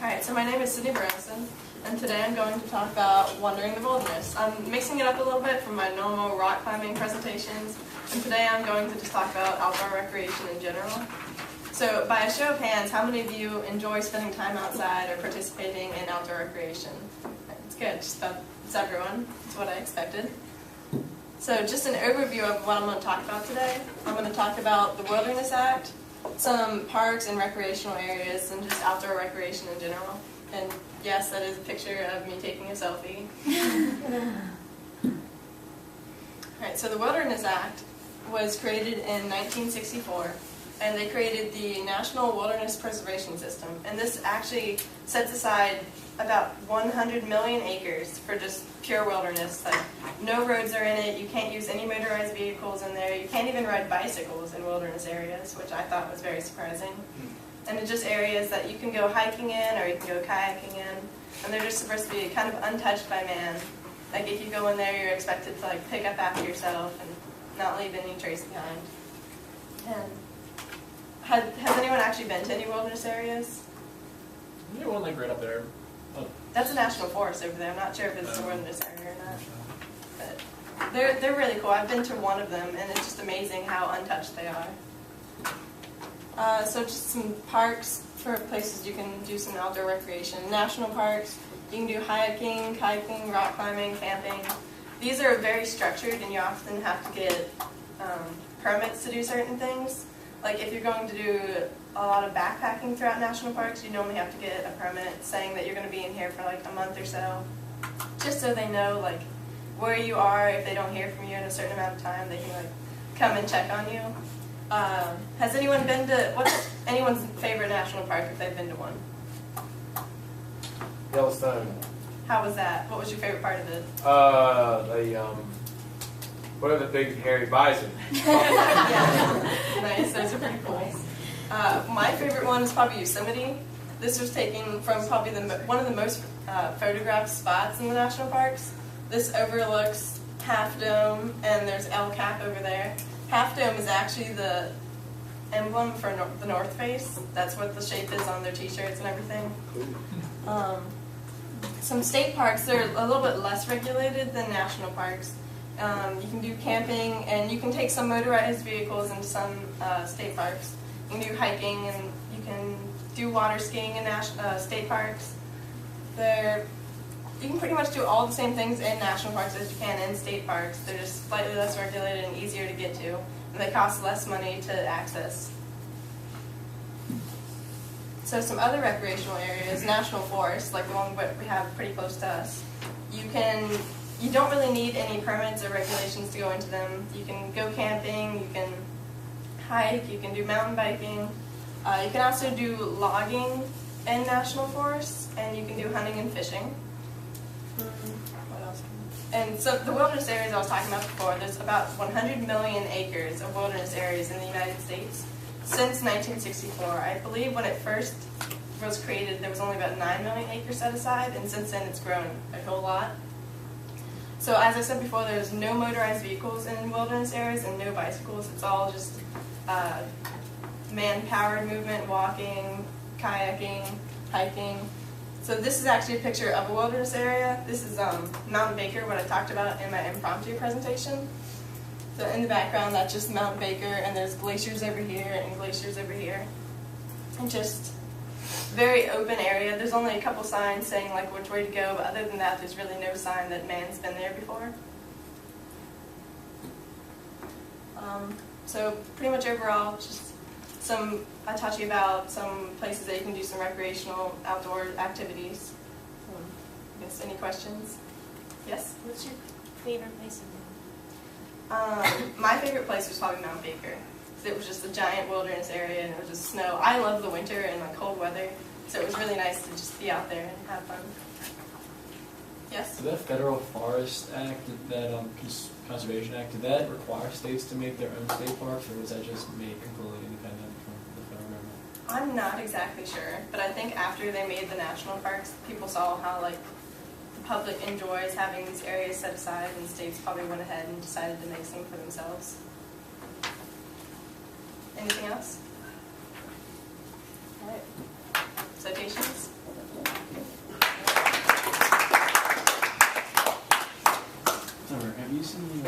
Alright, so my name is Burleson, and today I'm going to talk about wandering the wilderness. I'm mixing it up a little bit from my normal rock climbing presentations, and today I'm going to just talk about outdoor recreation in general. So by a show of hands, how many of you enjoy spending time outside or participating in outdoor recreation? It's good, just about it's everyone. That's what I expected. So just an overview of what I'm going to talk about today. I'm going to talk about the Wilderness Act, some parks and recreational areas, and just outdoor recreation in general. And yes, that is a picture of me taking a selfie. Alright, so the Wilderness Act was created in 1964, and they created the National Wilderness Preservation System. And this actually sets aside about 100 million acres for just pure wilderness. Like, no roads are in it, you can't use any motorized vehicles in there, you can't even ride bicycles in wilderness areas, which I thought was very surprising. And it's just areas that you can go hiking in or you can go kayaking in, and they're just supposed to be kind of untouched by man. Like, if you go in there, you're expected to like pick up after yourself and not leave any trace behind. And has anyone actually been to any wilderness areas? Is there one like right up there? Oh. That's a national forest over there. I'm not sure if it's a wilderness area or not. But they're really cool. I've been to one of them, and it's just amazing how untouched they are. So just some parks for places you can do some outdoor recreation. National parks, you can do hiking, kayaking, rock climbing, camping. These are very structured, and you often have to get permits to do certain things. Like if you're going to do a lot of backpacking throughout national parks, you normally have to get a permit saying that you're going to be in here for like a month or so, just so they know like where you are. If they don't hear from you in a certain amount of time, they can like come and check on you. Has anyone been to, what's anyone's favorite national park if they've been to one? Yellowstone. How was that? What was your favorite part of it? What are the big hairy bison? Yeah, nice. Those are pretty cool. My favorite one is probably Yosemite. This was taken from probably one of the most photographed spots in the national parks. This overlooks Half Dome, and there's El Cap over there. Half Dome is actually the emblem for the North Face. That's what the shape is on their t-shirts and everything. Some state parks, they're a little bit less regulated than national parks. You can do camping, and you can take some motorized vehicles into some state parks. You can do hiking, and you can do water skiing in state parks. You can pretty much do all the same things in national parks as you can in state parks. They're just slightly less regulated and easier to get to, and they cost less money to access. So some other recreational areas, national forests, like the one we have pretty close to us, you don't really need any permits or regulations to go into them. You can go camping, you can hike, you can do mountain biking. You can also do logging in national forests, and you can do hunting and fishing. What else? And so the wilderness areas I was talking about before, there's about 100 million acres of wilderness areas in the United States since 1964. I believe when it first was created, there was only about 9 million acres set aside, and since then it's grown a whole lot. So as I said before, there's no motorized vehicles in wilderness areas and no bicycles. It's all just man-powered movement, walking, kayaking, hiking. So this is actually a picture of a wilderness area. This is Mount Baker, what I talked about in my impromptu presentation. So in the background, that's just Mount Baker, and there's glaciers over here and glaciers over here. And just very open area. There's only a couple signs saying like which way to go, but other than that, there's really no sign that man's been there before. So pretty much overall, just I taught you about some places that you can do some recreational outdoor activities. I guess any questions? Yes? What's your favorite place in My favorite place was probably Mount Baker. It was just a giant wilderness area, and it was just snow. I love the winter and like cold weather, so it was really nice to just be out there and have fun. Yes? So that Federal Forest Act, that Conservation Act, did that require states to make their own state parks, or was that just made completely independent from the federal government? I'm not exactly sure, but I think after they made the national parks, people saw how like the public enjoys having these areas set aside, and states probably went ahead and decided to make some for themselves. Anything else? All right. Citations? Summer, have you seen